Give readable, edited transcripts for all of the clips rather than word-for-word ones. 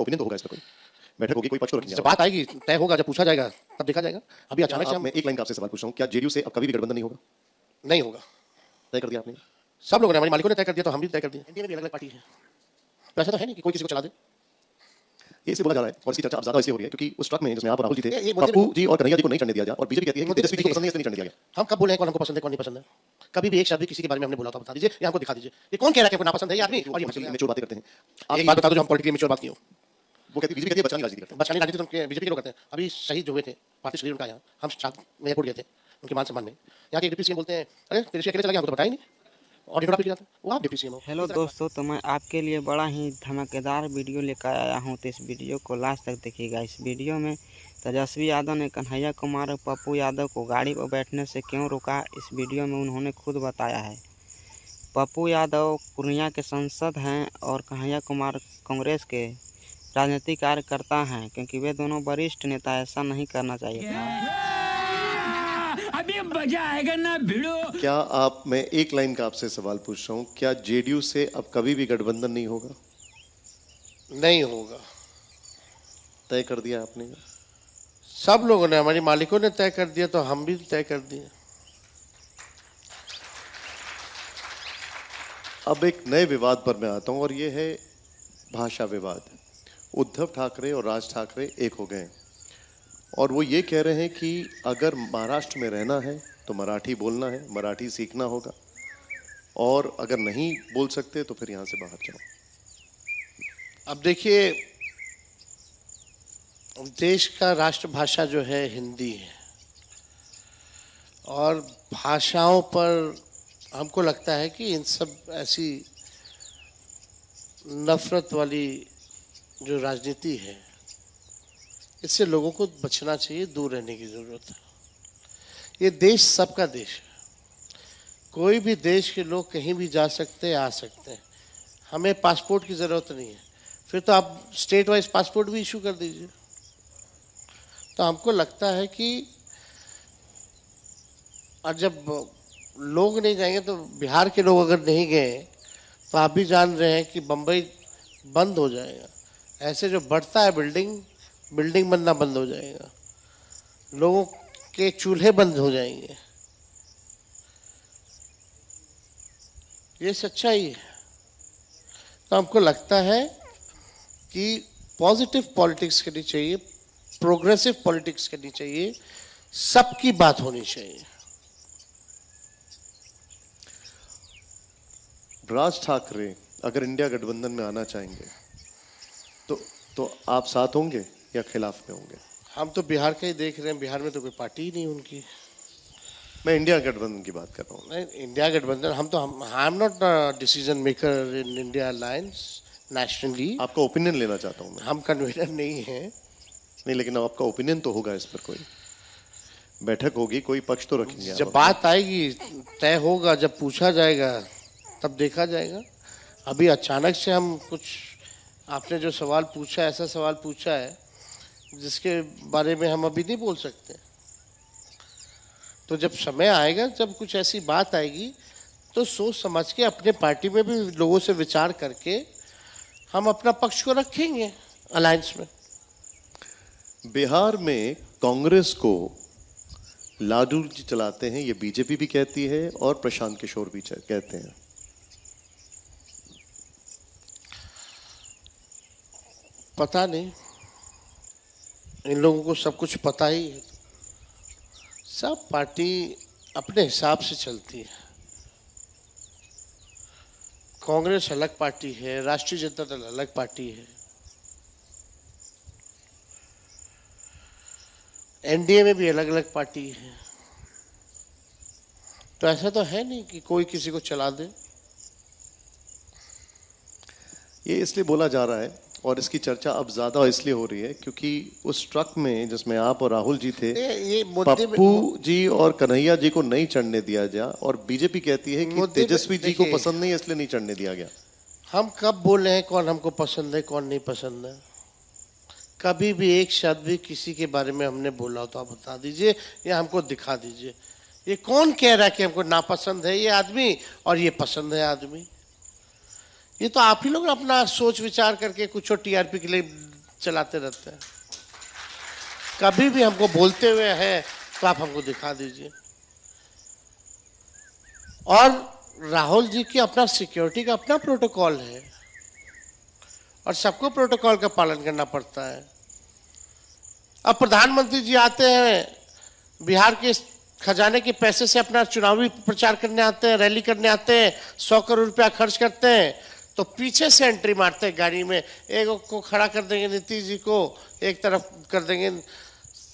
Opinion तो होगा इस पर कोई बैठक होगी, कोई पक्ष तो रखेंगे जब बात आएगी तय होगा, जब पूछा जाएगा तब देखा जाएगा। अभी अचानक से आप। हम मैं एक लाइन का आपसे सवाल पूछ रहा हूँ, क्या जेडीयू से अब कभी भी गठबंधन नहीं होगा? नहीं होगा। तय कर दिया आपने? सब लोगों ने, हमारे मालिकों ने तय कर दिया तो हम भी तय कर दिए। एनडीए में भी अलग अलग पार्टी है, तो ऐसा तो है नहीं कि कोई किसी को चला दे। ये इसलिए बोला जा रहा है और इसकी चर्चा अब ज्यादा इसलिए हो रही है क्योंकि उस ट्रक में जिसमें आप और राहुल जी थे, ये मुद्दे पप्पू जी और कन्हैया जी को नहीं चढ़ने दिया गया और बीजेपी कहती है कि मुद्दे तेजस्वी जी को देखिए, पसंद नहीं है इसलिए नहीं चढ़ने दिया गया। हम कब बोले हैं कौन हमको पसंद है कौन नहीं पसंद है? कभी भी एक शब्द भी किसी के बारे में हमने बोला तो बता दीजिए या हमको दिखा दीजिए। ये कौन कह रहा है कि हमको नापसंद है ये आदमी और ये पसंद है? मेचोर बातें करते हैं आप। एक बात बता दो जो हम पॉलिटिकली मेच्योर बात की हो। वो कहती है बीजेपी कहती है बचाने की राजनीति करते हैं। बचाने राजनीति तो बीजेपी के लोग करते हैं। अभी शहीद जो हुए थे पार्टी शरीर उनका, यहाँ हम साथ में एयरपोर्ट गए थे उनके मान सम्मान में। यहाँ के डिप्टी सीएम बोलते हैं अरे तेजस्वी अकेले चला गया, हमको तो बताया नहीं और ढिढोरा पीट जाता है। वो आप डिप्टी सीएम हो। हेलो दोस्तों, तो मैं आपके लिए बड़ा ही धमाकेदार वीडियो लेकर आया हूं, तो इस वीडियो को लास्ट तक देखिएगा। इस वीडियो में तेजस्वी यादव ने कन्हैया कुमार और पप्पू यादव को गाड़ी पर बैठने से क्यों रोका, इस वीडियो में उन्होंने खुद बताया है। पप्पू यादव पूर्णिया के सांसद हैं और कन्हैया कुमार कांग्रेस के राजनीतिक कार्यकर्ता हैं, क्योंकि वे दोनों वरिष्ठ नेता, ऐसा नहीं करना चाहिए था। अभी मजा आएगा ना भिड़ो। क्या आप, मैं एक लाइन का आपसे सवाल पूछ रहा हूँ, क्या जेडीयू से अब कभी भी गठबंधन नहीं होगा? नहीं होगा। तय कर दिया आपने? सब लोगों ने, हमारे मालिकों ने तय कर दिया तो हम भी तय कर दिए। अब एक नए विवाद पर मैं आता हूं और ये है भाषा विवाद। उद्धव ठाकरे और राज ठाकरे एक हो गए और वो ये कह रहे हैं कि अगर महाराष्ट्र में रहना है तो मराठी बोलना है, मराठी सीखना होगा और अगर नहीं बोल सकते तो फिर यहाँ से बाहर जाओ। अब देखिए, देश का राष्ट्रभाषा जो है हिंदी है और भाषाओं पर हमको लगता है कि इन सब ऐसी नफरत वाली जो राजनीति है इससे लोगों को बचना चाहिए, दूर रहने की जरूरत है। ये देश सबका देश है, कोई भी देश के लोग कहीं भी जा सकते हैं, आ सकते हैं। हमें पासपोर्ट की जरूरत नहीं है, फिर तो आप स्टेट वाइज पासपोर्ट भी इशू कर दीजिए। तो हमको लगता है कि और जब लोग नहीं जाएंगे तो बिहार के लोग अगर नहीं गए तो आप भी जान रहे हैं कि बम्बई बंद हो जाएगा। ऐसे जो बढ़ता है बिल्डिंग बनना बंद हो जाएगा, लोगों के चूल्हे बंद हो जाएंगे। ये सच्चाई है। तो हमको लगता है कि पॉजिटिव पॉलिटिक्स करनी चाहिए, प्रोग्रेसिव पॉलिटिक्स करनी चाहिए, सबकी बात होनी चाहिए। राज ठाकरे अगर इंडिया गठबंधन में आना चाहेंगे तो आप साथ होंगे या खिलाफ में होंगे? हम तो बिहार का ही देख रहे हैं, बिहार में तो कोई पार्टी ही नहीं उनकी। मैं इंडिया गठबंधन की बात कर रहा हूँ। नहीं, इंडिया गठबंधन हम I am not decision maker in India alliance nationally. आपका ओपिनियन लेना चाहता हूँ मैं। हम कन्वीनर नहीं हैं। नहीं, लेकिन आपका ओपिनियन तो होगा इस पर, कोई बैठक होगी, कोई पक्ष तो रखेंगे। जब बात आएगी तय होगा, जब पूछा जाएगा तब देखा जाएगा। अभी अचानक से हम कुछ, आपने जो सवाल पूछा, ऐसा सवाल पूछा है जिसके बारे में हम अभी नहीं बोल सकते। तो जब समय आएगा, जब कुछ ऐसी बात आएगी तो सोच समझ के अपने पार्टी में भी लोगों से विचार करके हम अपना पक्ष को रखेंगे अलायंस में। बिहार में कांग्रेस को लालू जी चलाते हैं, ये बीजेपी भी कहती है और प्रशांत किशोर भी कहते हैं। पता नहीं, इन लोगों को सब कुछ पता ही है। सब पार्टी अपने हिसाब से चलती है। कांग्रेस अलग पार्टी है, राष्ट्रीय जनता दल अलग पार्टी है, एनडीए में भी अलग अलग पार्टी है। तो ऐसा तो है नहीं कि कोई किसी को चला दे। ये इसलिए बोला जा रहा है और इसकी चर्चा अब ज्यादा इसलिए हो रही है क्योंकि उस ट्रक में जिसमें आप और राहुल जी थे, ये पप्पू जी और कन्हैया जी को नहीं चढ़ने दिया गया और बीजेपी कहती है कि तेजस्वी जी को पसंद नहीं, इसलिए नहीं चढ़ने दिया गया। हम कब बोले हैं कौन हमको पसंद है कौन नहीं पसंद है? कभी भी एक शब्द भी किसी के बारे में हमने बोला हो तो आप बता दीजिए या हमको दिखा दीजिए। ये कौन कह रहा है कि हमको नापसंद है ये आदमी और ये पसंद है आदमी? ये तो आप ही लोग अपना सोच विचार करके कुछ टीआरपी के लिए चलाते रहते हैं। कभी भी हमको बोलते हुए है तो आप हमको दिखा दीजिए। और राहुल जी की अपना सिक्योरिटी का अपना प्रोटोकॉल है और सबको प्रोटोकॉल का पालन करना पड़ता है। अब प्रधानमंत्री जी आते हैं, बिहार के खजाने के पैसे से अपना चुनावी प्रचार करने आते हैं, रैली करने आते हैं, 100 करोड़ रुपया खर्च करते हैं, तो पीछे से एंट्री मारते हैं गाड़ी में। एक को खड़ा कर देंगे नीतीश जी को, एक तरफ कर देंगे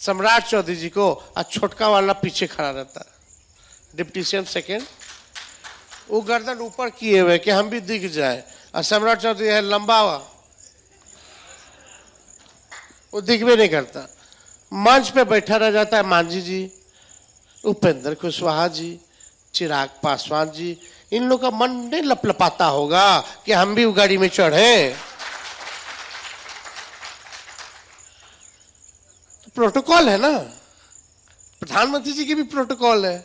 सम्राट चौधरी जी को, और छोटका वाला पीछे खड़ा रहता है डिप्टी सीएम सेकेंड, वो गर्दन ऊपर किए हुए कि हम भी दिख जाए, और सम्राट चौधरी है लंबा हुआ, वो दिख भी नहीं करता। मंच पे बैठा रह जाता है मांझी जी, उपेंद्र कुशवाहा जी, चिराग पासवान जी। इन लोगों का मन नहीं लपलपाता होगा कि हम भी गाड़ी में चढ़े। तो प्रोटोकॉल है ना, प्रधानमंत्री जी की भी प्रोटोकॉल है।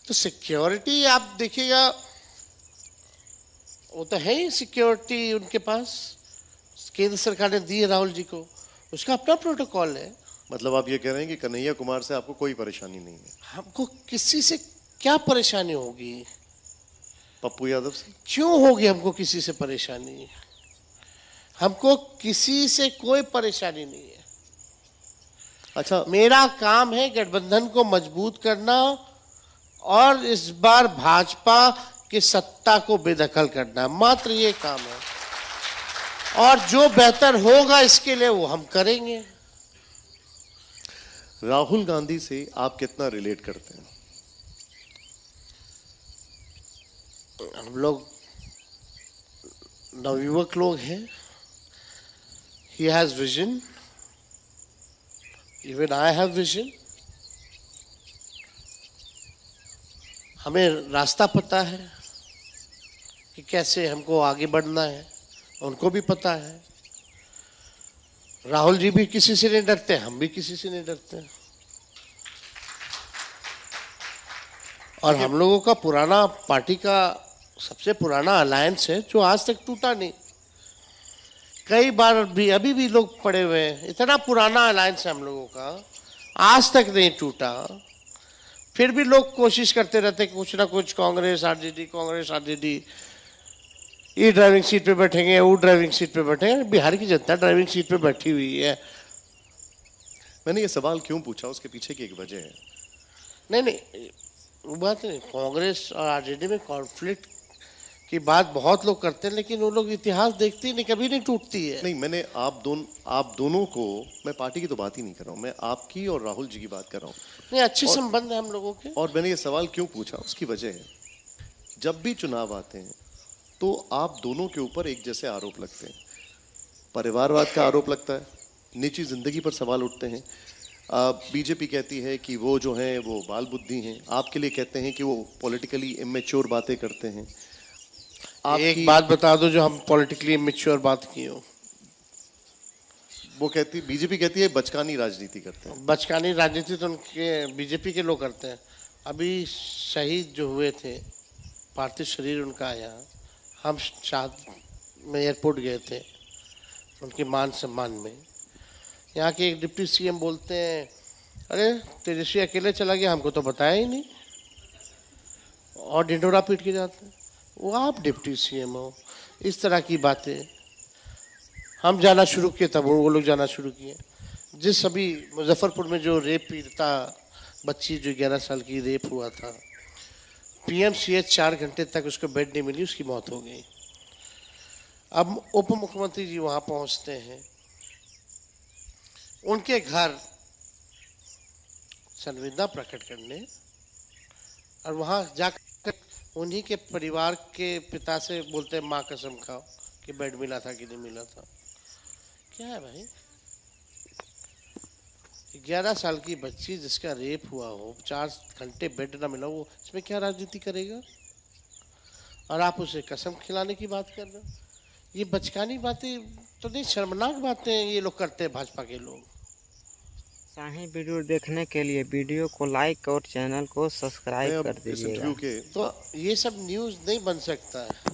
तो सिक्योरिटी आप देखिएगा, वो तो है ही सिक्योरिटी उनके पास, केंद्र सरकार ने दी है राहुल जी को, उसका अपना प्रोटोकॉल है। मतलब आप ये कह रहे हैं कि कन्हैया कुमार से आपको कोई परेशानी नहीं है? हमको किसी से क्या परेशानी होगी? पप्पू यादव से क्यों होगी हमको किसी से परेशानी? हमको किसी से कोई परेशानी नहीं है। अच्छा, मेरा काम है गठबंधन को मजबूत करना और इस बार भाजपा की सत्ता को बेदखल करना, मात्र ये काम है। और जो बेहतर होगा इसके लिए वो हम करेंगे। राहुल गांधी से आप कितना रिलेट करते हैं? हम लोग नवयुवक लोग हैं। He has vision, even I have vision. हमें रास्ता पता है कि कैसे हमको आगे बढ़ना है, उनको भी पता है। राहुल जी भी किसी से नहीं डरते, हम भी किसी से नहीं डरते। और हम लोगों का पुराना पार्टी का सबसे पुराना अलायंस है जो आज तक टूटा नहीं। कई बार भी अभी भी लोग पड़े हुए हैं, इतना पुराना अलायंस है हम लोगों का, आज तक नहीं टूटा। फिर भी लोग कोशिश करते रहते कि कुछ ना कुछ कांग्रेस आरजेडी, ये ड्राइविंग सीट पे बैठेंगे, वो ड्राइविंग सीट पे बैठेंगे। बिहार की जनता ड्राइविंग सीट पे बैठी हुई है। मैंने ये सवाल क्यों पूछा, उसके पीछे की एक वजह है। नहीं, वो बात नहीं। कांग्रेस और आरजेडी में कॉन्फ्लिक्ट की बात बहुत लोग करते हैं, लेकिन वो लोग इतिहास देखते ही नहीं, कभी नहीं टूटती है। नहीं, मैंने आप दोनों को, मैं पार्टी की तो बात ही नहीं कर रहा हूँ, मैं आपकी और राहुल जी की बात कर रहा हूँ। नहीं, अच्छे संबंध है हम लोगों के। और मैंने ये सवाल क्यों पूछा, उसकी वजह है, जब भी चुनाव आते हैं तो आप दोनों के ऊपर एक जैसे आरोप लगते हैं। परिवारवाद का आरोप लगता है, निजी जिंदगी पर सवाल उठते हैं। बीजेपी कहती है कि वो जो हैं वो बाल बुद्धि हैं, आपके लिए कहते हैं कि वो पॉलिटिकली इमेच्योर बातें करते हैं। एक बात बता दो जो हम पॉलिटिकली इमेच्योर बात की हो। वो कहती, बीजेपी कहती है बचकानी राजनीति करते हैं। बचकानी राजनीति तो उनके बीजेपी के लोग करते हैं। अभी शहीद जो हुए थे, पार्थिव शरीर उनका आया, हम शाद में एयरपोर्ट गए थे उनके मान सम्मान में। यहाँ के एक डिप्टी सीएम बोलते हैं, अरे तेजस्वी अकेले चला गया, हमको तो बताया ही नहीं, और ढिंढोरा पीट के जाते हैं। वो आप डिप्टी सीएम हो, इस तरह की बातें। हम जाना शुरू किए तब वो लोग जाना शुरू किए। जिस अभी मुजफ्फरपुर में जो रेप पीड़िता बच्ची जो 11 साल की रेप हुआ था, पीएमसीएच 4 घंटे तक उसको बेड नहीं मिली, उसकी मौत हो गई। अब उप मुख्यमंत्री जी वहां पहुंचते हैं, उनके घर संवेदना प्रकट करने, और वहां जाकर उन्हीं के परिवार के पिता से बोलते हैं माँ कसम खाओ कि बेड मिला था कि नहीं मिला था। क्या है भाई, 11 साल की बच्ची जिसका रेप हुआ हो, 4 घंटे बेड ना मिला, वो इसमें क्या राजनीति करेगा? और आप उसे कसम खिलाने की बात कर रहे हो। ये बचकानी बातें तो नहीं, शर्मनाक बातें ये लोग करते हैं भाजपा के लोग। शाही वीडियो देखने के लिए वीडियो को लाइक और चैनल को सब्सक्राइब कर दीजिएगा। तो ये सब न्यूज़ नहीं बन सकता है।